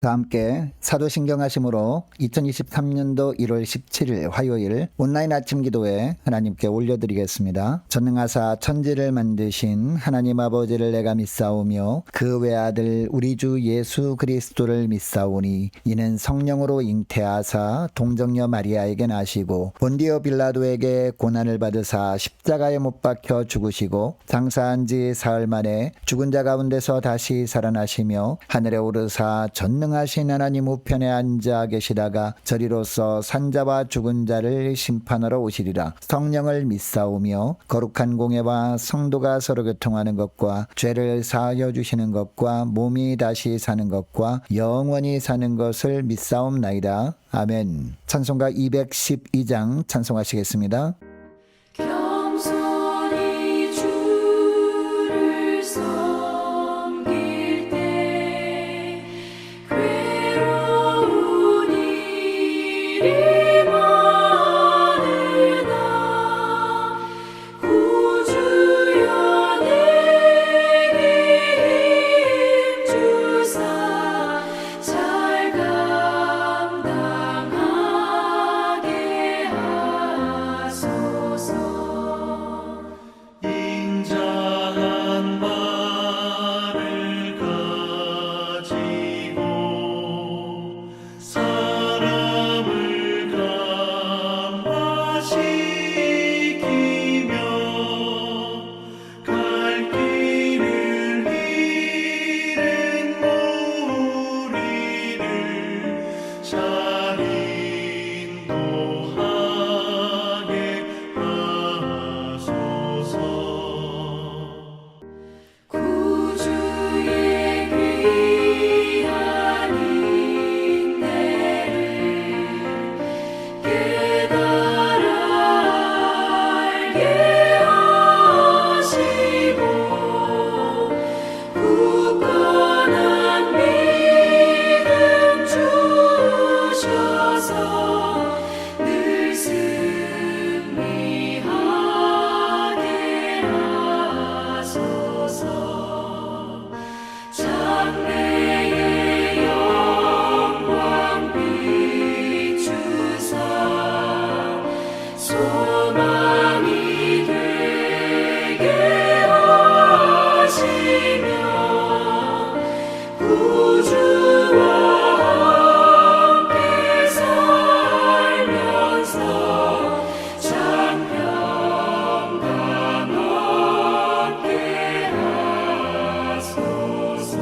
다 함께 사도신경하심으로 2023년도 1월 17일 화요일 온라인 아침 기도에 하나님께 올려드리겠습니다. 전능하사 천지를 만드신 하나님 아버지를 내가 믿사오며 그 외아들 우리 주 예수 그리스도를 믿사오니 이는 성령으로 잉태하사 동정녀 마리아에게 나시고 본디오 빌라도에게 고난을 받으사 십자가에 못 박혀 죽으시고 장사한 지 사흘 만에 죽은 자 가운데서 다시 살아나시며 하늘에 오르사 전능하신 하나님 우편에 앉아 계시다가 저리로서 산자와 죽은 자를 심판하러 오시리라. 성령을 믿사오며 거룩한 공예와 성도가 서로 교통하는 것과 죄를 사하여 주시는 것과 몸이 다시 사는 것과 영원히 사는 것을 믿사옵나이다. 아멘. 찬송가 212장 찬송하시겠습니다. 겸손히 주를 섬길 때 괴로운 일이 많으나 구주여 내게 힘주사 잘 감당하게 하소서. 인자한 말을 가지고 사람을 감화시키며 갈 길을 잃은 무리를 잘 인도하게 하소서. 구주의 귀한 인내를 깨달아 알게 하시고 굳건한 믿음 주셔서 늘 승리하게 하소서. 장래의 영광 비추사 소망이 되게 하시며 구주와 함께 살면서 장평강 얻게 하소서.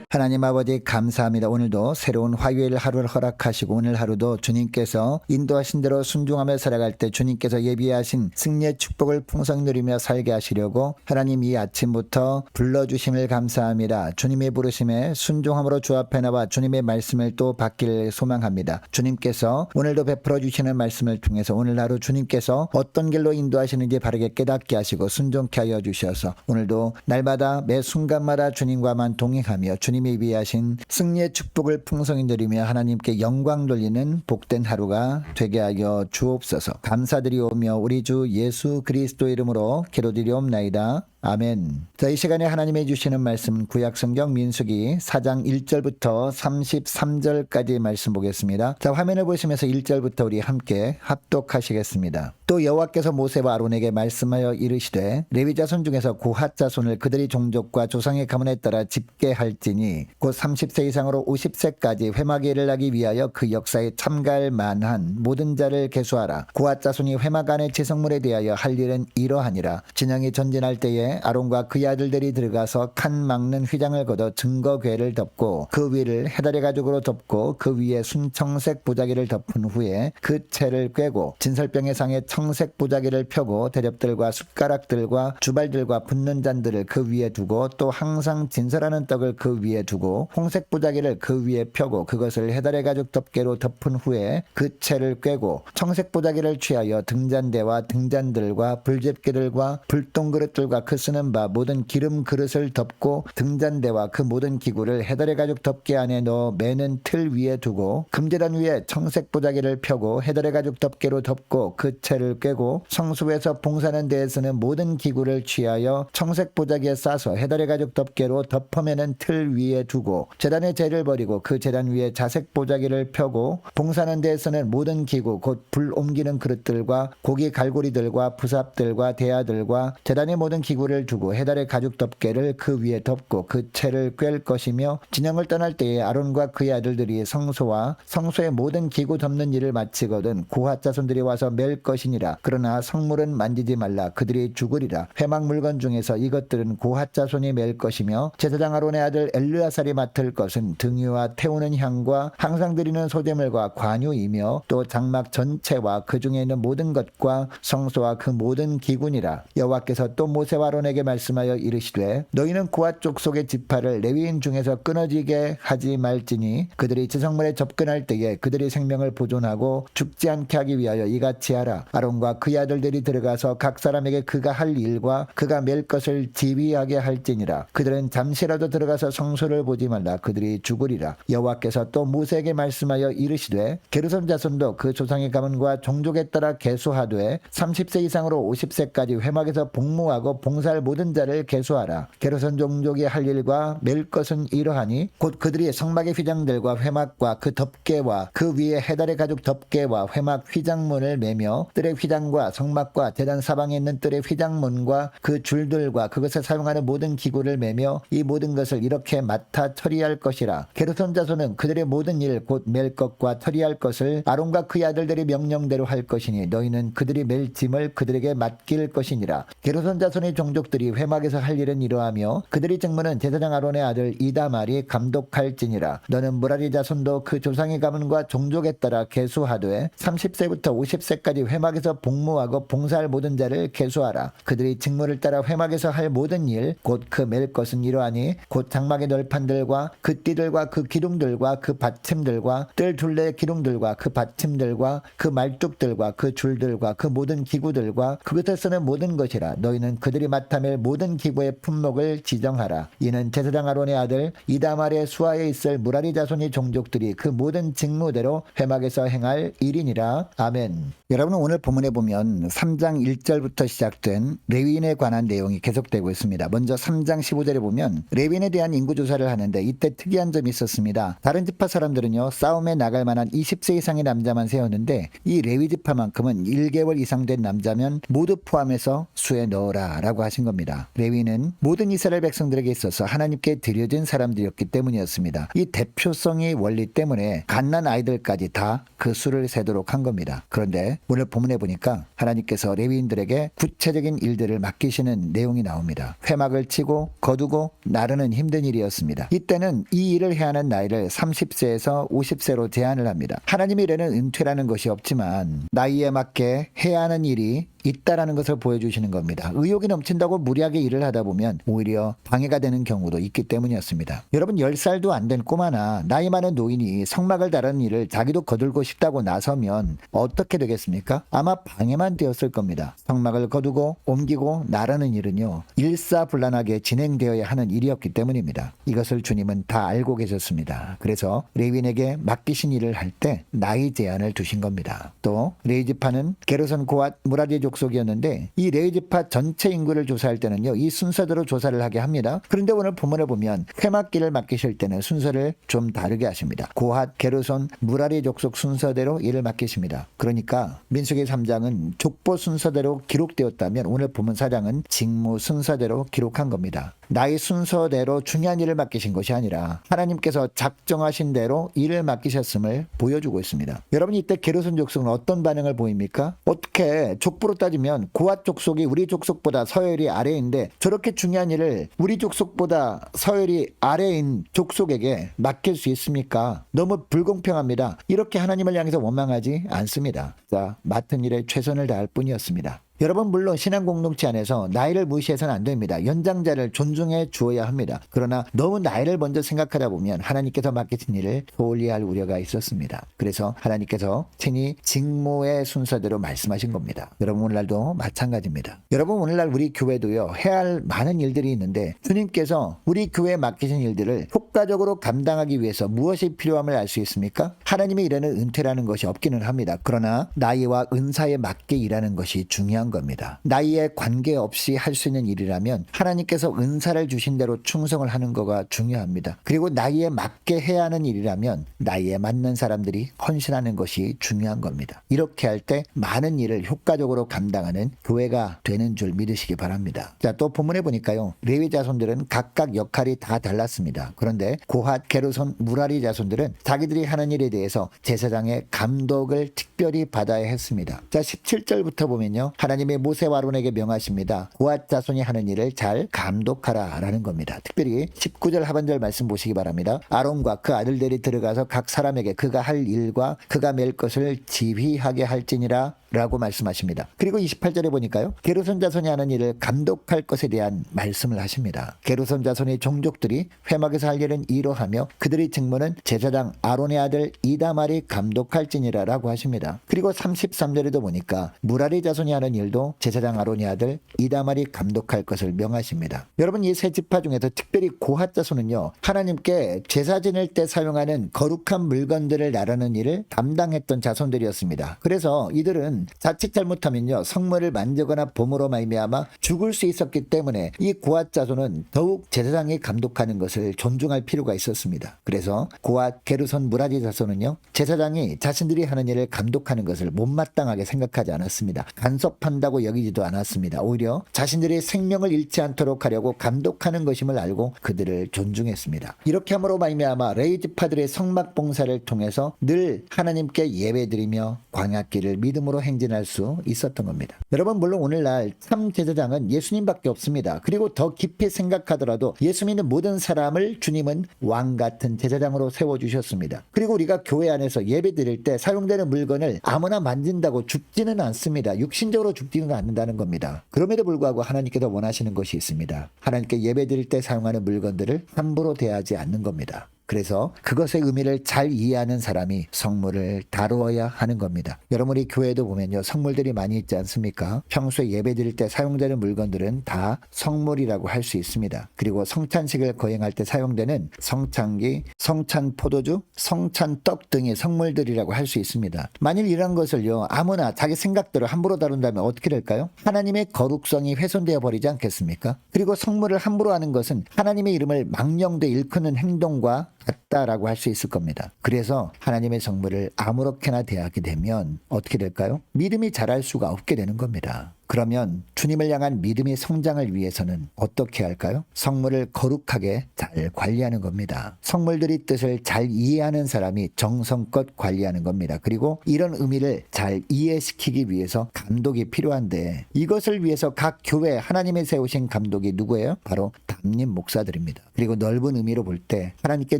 하나님 아버지 감사합니다. 오늘도 새로운 화요일 하루를 허락하시고 오늘 하루도 주님께서 인도하신 대로 순종하며 살아갈 때 주님께서 예비하신 승리의 축복을 풍성히 누리며 살게 하시려고 하나님 이 아침부터 불러주심을 감사합니다. 주님의 부르심에 순종함으로 주 앞에 나와 주님의 말씀을 또 받기를 소망합니다. 주님께서 오늘도 베풀어 주시는 말씀을 통해서 오늘 하루 주님께서 어떤 길로 인도하시는지 바르게 깨닫게 하시고 순종케 하여 주셔서 오늘도 날마다 매 순간마다 주님과만 동행하며 주님이 예비하신 승리의 축복을 풍성히 누리며 하나님께 영광 돌리는 복된 하루가 되게 하여 주옵소서. 감사드리오며 우리 주 예수 그리스도 이름으로 기도드리옵나이다. 아멘. 자, 이 시간에 하나님이 주시는 말씀 구약성경 민수기 4장 1절부터 33절까지 말씀 보겠습니다. 자, 화면을 보시면서 1절부터 우리 함께 합독하시겠습니다. 또 여호와께서 모세와 아론에게 말씀하여 이르시되 레위 자손 중에서 고핫 자손을 그들의 종족과 조상의 가문에 따라 집계할지니 곧 30세 이상으로 50세까지 회막에 하기 위하여 그 역사에 참가할 만한 모든 자를 계수하라. 고핫 자손이 회막 안의 지성물에 대하여 할 일은 이러하니라. 진영이 전진할 때에 아론과 그의 아들들이 들어가서 칸 막는 휘장을 걷어 증거궤를 덮고 그 위를 해달의 가죽으로 덮고 그 위에 순청색 보자기를 덮은 후에 그 채를 꿰고 진설병의 상에 청색 보자기를 펴고 대접들과 숟가락들과 주발들과 붓는 잔들을 그 위에 두고 또 항상 진설하는 떡을 그 위에 두고 홍색 보자기를 그 위에 펴고 그것을 해달의 가죽 덮개로 덮은 후에 그 채를 꿰고 청색 보자기를 취하여 등잔대와 등잔들과 불집게들과 불똥그릇들과 그 쓰는 바 모든 기름 그릇을 덮고 등잔대와 그 모든 기구를 해달의 가죽 덮개 안에 넣어 매는 틀 위에 두고 금제단 위에 청색 보자기를 펴고 해달의 가죽 덮개로 덮고 그 채를 꿰고 성소에서 봉사하는 데에 쓰는 모든 기구를 취하여 청색 보자기에 싸서 해달의 가죽 덮개로 덮어매는 틀 위에 두고 제단의 재를 버리고 그 제단 위에 자색 보자기를 펴고 봉사하는 데에 쓰는 모든 기구 곧 불 옮기는 그릇들과 고기 갈고리들과 부삽들과 대야들과 제단의 모든 기구를 두고 해달의 가죽 덮개를 그 위에 덮고 그 채를 꿰을 것이며 진영을 떠날 때에 아론과 그의 아들들이 성소와 성소의 모든 기구 덮는 일을 마치거든 고핫 자손들이 와서 맬 것이니라. 그러나 성물은 만지지 말라. 그들이 죽으리라. 회막 물건 중에서 이것들은 고핫 자손이 맬 것이며 제사장 아론의 아들 엘르아살이 맡을 것은 등유와 태우는 향과 항상 드리는 소재물과 관유이며 또 장막 전체와 그 중에 있는 모든 것과 성소와 그 모든 기구니라. 여호와께서 또 모세와 아론에게 말씀하여 이르시되 너희는 고핫 족속의 지파를 레위인 중에서 끊어지게 하지 말지니 그들이 지성물에 접근할 때에 그들이 생명을 보존하고 죽지 않게 하기 위하여 이같이 하라. 아론과 그의 아들들이 들어가서 각 사람에게 그가 할 일과 그가 맬 것을 지휘하게 할지니라. 그들은 잠시라도 들어가서 성소를 보지 말라. 그들이 죽으리라. 여호와께서 또 모세에게 말씀하여 이르시되 게르손 자손도 그 조상의 가문과 종족에 따라 계수하되 30세 이상으로 50세까지 회막에서 복무하고 봉사할 모든 자를 계수하라. 게르손 종족이 할 일과 맬 것은 이러하니 곧 그들이 성막의 휘장들과 회막과 그 덮개와 그 위에 해달의 가죽 덮개와 회막 휘장문을 매며 뜰의 휘장과 성막과 제단 사방에 있는 뜰의 휘장문과 그 줄들과 그것에 사용하는 모든 기구를 매며 이 모든 것을 이렇게 맡아 처리할 것이라. 게르손 자손은 그들의 모든 일 곧 맬 것과 처리할 것을 아론과 그의 아들들이 명령대로 할 것이니 너희는 그들이 맬 짐을 그들에게 맡길 것이니라. 게르손 자손의 종족들이 회막에서 할 일은 이러하며 그들의 직무는 제사장 아론의 아들 이다말이 감독할지니라. 너는 무라리 자손도 그 조상의 가문과 종족에 따라 계수하되 30세부터 50세까지 회막에서 복무하고 봉사할 모든 자를 계수하라. 그들이 직무를 따라 회막에서 할 모든 일 곧 그 맬 것은 이러하니 곧 장막의 널판들과 그 띠들과 그 기둥들과 그 받침들과 뜰 둘레의 기둥들과 그 받침들과 그 말뚝들과 그 줄들과 그 모든 기구들과 그것에 쓰는 모든 것이라. 너희는 그들이 맡아 맬 모든 기구의 품목을 지정하라. 이는 제사장 아론의 아들 이다말의 수하에 있을 무라리 자손의 종족들이 그 모든 직무대로 회막에서 행할 일이니라. 아멘. 여러분 오늘 본문에 보면 3장 1절부터 시작된 레위인에 관한 내용이 계속되고 있습니다. 먼저 3장 15절에 보면 레위인에 대한 인구조사를 하는데 이때 특이한 점이 있었습니다. 다른 지파 사람들은요 싸움에 나갈 만한 20세 이상의 남자만 세웠는데 이 레위 지파만큼은 1개월 이상 된 남자면 모두 포함해서 수에 넣어라 라고 하신 겁니다. 레위는 모든 이스라엘 백성들에게 있어서 하나님께 드려진 사람들이었기 때문이었습니다. 이 대표성의 원리 때문에 갓난 아이들까지 다 그 수를 세도록 한 겁니다. 그런데 오늘 본문에 보니까 하나님께서 레위인들에게 구체적인 일들을 맡기시는 내용이 나옵니다. 회막을 치고 거두고 나르는 힘든 일이었습니다. 이때는 이 일을 해야 하는 나이를 30세에서 50세로 제한을 합니다. 하나님의 일에는 은퇴라는 것이 없지만 나이에 맞게 해야 하는 일이 있다라는 것을 보여주시는 겁니다. 의욕이 넘친다고 무리하게 일을 하다 보면 오히려 방해가 되는 경우도 있기 때문이었습니다. 여러분 10살도 안 된 꼬마나 나이 많은 노인이 성막을 다루는 일을 자기도 거들고 싶다고 나서면 어떻게 되겠습니까? 아마 방해만 되었을 겁니다. 성막을 거두고 옮기고 나르는 일은요 일사불란하게 진행되어야 하는 일이었기 때문입니다. 이것을 주님은 다 알고 계셨습니다. 그래서 레위인에게 맡기신 일을 할 때 나이 제한을 두신 겁니다. 또 레위 지파는 게르손 고핫 무라리 족속이었는데 이 레위 지파 전체 인구를 조사할 때는요 이 순서대로 조사를 하게 합니다. 그런데 오늘 본문에 보면 회막기를 맡기실 때는 순서를 좀 다르게 하십니다. 고핫 게르손 무라리 족속 순서대로 일을 맡기십니다. 그러니까 민수기 3장은 족보 순서대로 기록되었다면 오늘 본문 4장은 직무 순서대로 기록한 겁니다. 나이 순서대로 중요한 일을 맡기신 것이 아니라 하나님께서 작정하신 대로 일을 맡기셨음을 보여주고 있습니다. 여러분 이때 게르손 족속은 어떤 반응을 보입니까? 어떻게 족보로 따지면 고핫 족속이 우리 족속보다 서열이 아래인데 저렇게 중요한 일을 우리 족속보다 서열이 아래인 족속에게 맡길 수 있습니까? 너무 불공평합니다. 이렇게 하나님을 향해서 원망하지 않습니다. 자, 맡은 일에 최선을 다할 뿐이었습니다. 여러분, 물론 신앙 공동체 안에서 나이를 무시해서는 안 됩니다. 연장자를 존중해 주어야 합니다. 그러나 너무 나이를 먼저 생각하다 보면 하나님께서 맡기신 일을 소홀히 할 우려가 있었습니다. 그래서 하나님께서 친히 직무의 순서대로 말씀하신 겁니다. 여러분, 오늘날도 마찬가지입니다. 여러분, 오늘날 우리 교회도요, 해야 할 많은 일들이 있는데 주님께서 우리 교회에 맡기신 일들을 효과적으로 감당하기 위해서 무엇이 필요함을 알 수 있습니까? 하나님의 일에는 은퇴라는 것이 없기는 합니다. 그러나 나이와 은사에 맞게 일하는 것이 중요한 겁니다. 나이에 관계없이 할 수 있는 일이라면 하나님께서 은사를 주신 대로 충성을 하는 거가 중요합니다. 그리고 나이에 맞게 해야 하는 일이라면 나이에 맞는 사람들이 헌신하는 것이 중요한 겁니다. 이렇게 할 때 많은 일을 효과적으로 감당하는 교회가 되는 줄 믿으시기 바랍니다. 자, 또 본문에 보니까요, 레위 자손들은 각각 역할이 다 달랐습니다. 그런데 고핫, 게르손, 무라리 자손들은 자기들이 하는 일에 대해서 제사장의 감독을 특별히 받아야 했습니다. 자, 17절부터 보면요, 하나님이 모세와 아론에게 명하십니다. 고핫 자손이 하는 일을 잘 감독하라 라는 겁니다. 특별히 19절 하반절 말씀 보시기 바랍니다. 아론과 그 아들들이 들어가서 각 사람에게 그가 할 일과 그가 맬 것을 지휘하게 할지니라 라고 말씀하십니다. 그리고 28절에 보니까요, 게르손 자손이 하는 일을 감독할 것에 대한 말씀을 하십니다. 게르손 자손의 종족들이 회막에서 할 일은 이러하며 그들의 직무는 제사장 아론의 아들 이다말이 감독할지니라 라고 하십니다. 그리고 33절에도 보니까 무라리 자손이 하는 일도 제사장 아론의 아들 이다말이 감독할 것을 명하십니다. 여러분, 이 세 지파 중에서 특별히 고핫 자손은요, 하나님께 제사 지낼 때 사용하는 거룩한 물건들을 나르는 일을 담당했던 자손들이었습니다. 그래서 이들은 자칫 잘못하면요, 성물을 만지거나 봄으로 말미암아 죽을 수 있었기 때문에 이 고핫 자손은 더욱 제사장이 감독하는 것을 존중할 필요가 있었습니다. 그래서 고핫, 게르손, 무라리 자손은요, 제사장이 자신들이 하는 일을 감독하는 것을 못마땅하게 생각하지 않았습니다. 간섭한다고 여기지도 않았습니다. 오히려 자신들의 생명을 잃지 않도록 하려고 감독하는 것임을 알고 그들을 존중했습니다. 이렇게 함으로 말미암아 레위 지파들의 성막 봉사를 통해서 늘 하나님께 예배드리며 광야길을 믿음으로 행진할 수 있었던 겁니다. 여러분, 물론 오늘날 참 제사장은 예수님밖에 없습니다. 그리고 더 깊이 생각하더라도 예수 믿는 모든 사람을 주님은 왕 같은 제사장으로 세워주셨습니다. 그리고 우리가 교회 안에서 예배 드릴 때 사용되는 물건을 아무나 만진다고 죽지는 않습니다. 육신적으로 죽지는 않는다는 겁니다. 그럼에도 불구하고 하나님께서 원하시는 것이 있습니다. 하나님께 예배 드릴 때 사용하는 물건들을 함부로 대하지 않는 겁니다. 그래서 그것의 의미를 잘 이해하는 사람이 성물을 다루어야 하는 겁니다. 여러분이 교회도 보면요, 성물들이 많이 있지 않습니까? 평소에 예배 드릴 때 사용되는 물건들은 다 성물이라고 할 수 있습니다. 그리고 성찬식을 거행할 때 사용되는 성찬기, 성찬포도주, 성찬떡 등의 성물들이라고 할 수 있습니다. 만일 이런 것을요, 아무나 자기 생각대로 함부로 다룬다면 어떻게 될까요? 하나님의 거룩성이 훼손되어 버리지 않겠습니까? 그리고 성물을 함부로 하는 것은 하나님의 이름을 망령되 일컫는 행동과 같다라고 할 수 있을 겁니다. 그래서 하나님의 성물을 아무렇게나 대하게 되면 어떻게 될까요? 믿음이 자랄 수가 없게 되는 겁니다. 그러면 주님을 향한 믿음의 성장을 위해서는 어떻게 할까요? 성물을 거룩하게 잘 관리하는 겁니다. 성물들의 뜻을 잘 이해하는 사람이 정성껏 관리하는 겁니다. 그리고 이런 의미를 잘 이해시키기 위해서 감독이 필요한데, 이것을 위해서 각 교회 하나님이 세우신 감독이 누구예요? 바로 담임 목사들입니다. 그리고 넓은 의미로 볼 때 하나님께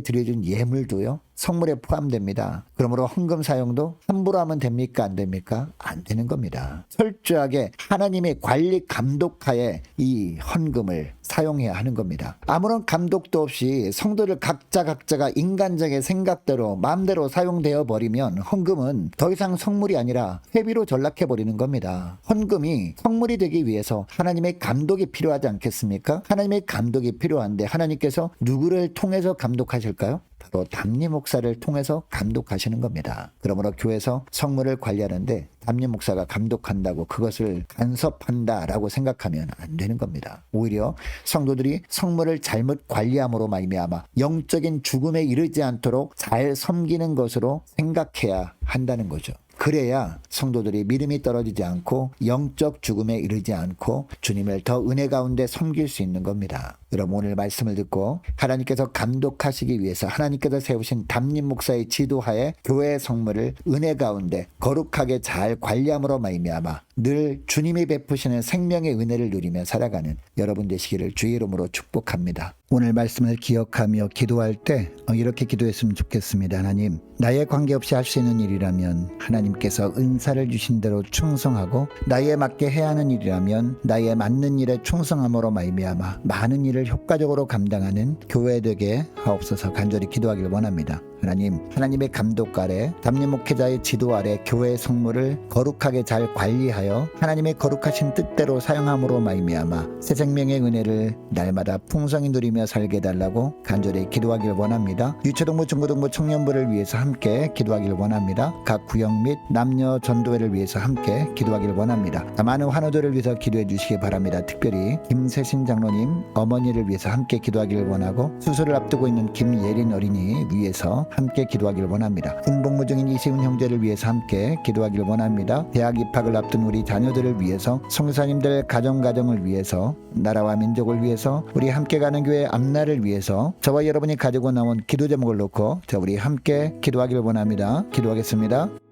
드려준 예물도요, 성물에 포함됩니다. 그러므로 헌금 사용도 함부로 하면 됩니까? 안 됩니까? 안 되는 겁니다. 철저하게 하나님의 관리 감독하에 이 헌금을 사용해야 하는 겁니다. 아무런 감독도 없이 성도들 각자가 인간적인 생각대로 마음대로 사용되어 버리면 헌금은 더 이상 성물이 아니라 회비로 전락해 버리는 겁니다. 헌금이 성물이 되기 위해서 하나님의 감독이 필요하지 않겠습니까? 하나님의 감독이 필요한데 하나님께서 누구를 통해서 감독하실까요? 바로 담임 목사를 통해서 감독하시는 겁니다. 그러므로 교회에서 성물을 관리하는데 담임 목사가 감독한다고 그것을 간섭한다라고 생각하면 안 되는 겁니다. 오히려 성도들이 성물을 잘못 관리함으로 말미암아 영적인 죽음에 이르지 않도록 잘 섬기는 것으로 생각해야 한다는 거죠. 그래야 성도들이 믿음이 떨어지지 않고 영적 죽음에 이르지 않고 주님을 더 은혜 가운데 섬길 수 있는 겁니다. 여러분 오늘 말씀을 듣고 하나님께서 감독하시기 위해서 하나님께서 세우신 담임 목사의 지도하에 교회의 성물을 은혜 가운데 거룩하게 잘 관리함으로 말미암아 늘 주님이 베푸시는 생명의 은혜를 누리며 살아가는 여러분 되시기를 주의 이름으로 축복합니다. 오늘 말씀을 기억하며 기도할 때 이렇게 기도했으면 좋겠습니다. 하나님, 나에 관계없이 할 수 있는 일이라면 하나님께서 은사를 주신 대로 충성하고 나에 맞게 해야 하는 일이라면 나에 맞는 일에 충성함으로 말미암아 많은 일을 효과적으로 감당하는 교회 되게 하옵소서 간절히 기도하길 원합니다. 하나님, 하나님의 감독 아래 담임 목회자의 지도 아래 교회의 성물을 거룩하게 잘 관리하여 하나님의 거룩하신 뜻대로 사용함으로 말미암아 새 생명의 은혜를 날마다 풍성히 누리며 살게 해달라고 간절히 기도하길 원합니다. 유초동부, 중고동부, 청년부를 위해서 함께 기도하길 원합니다. 각 구역 및 남녀 전도회를 위해서 함께 기도하길 원합니다. 많은 환우들을 위해서 기도해 주시기 바랍니다. 특별히 김세신 장로님 어머니를 위해서 함께 기도하길 원하고 수술을 앞두고 있는 김예린 어린이 위해서 함께 기도하길 원합니다. 군복무 중인 이세훈 형제를 위해서 함께 기도하길 원합니다. 대학 입학을 앞둔 우리 자녀들을 위해서 성사님들 가정을 위해서 나라와 민족을 위해서 우리 함께 가는 교회 앞날을 위해서 저와 여러분이 가지고 나온 기도 제목을 놓고 우리 함께 기도하길 원합니다. 기도하겠습니다.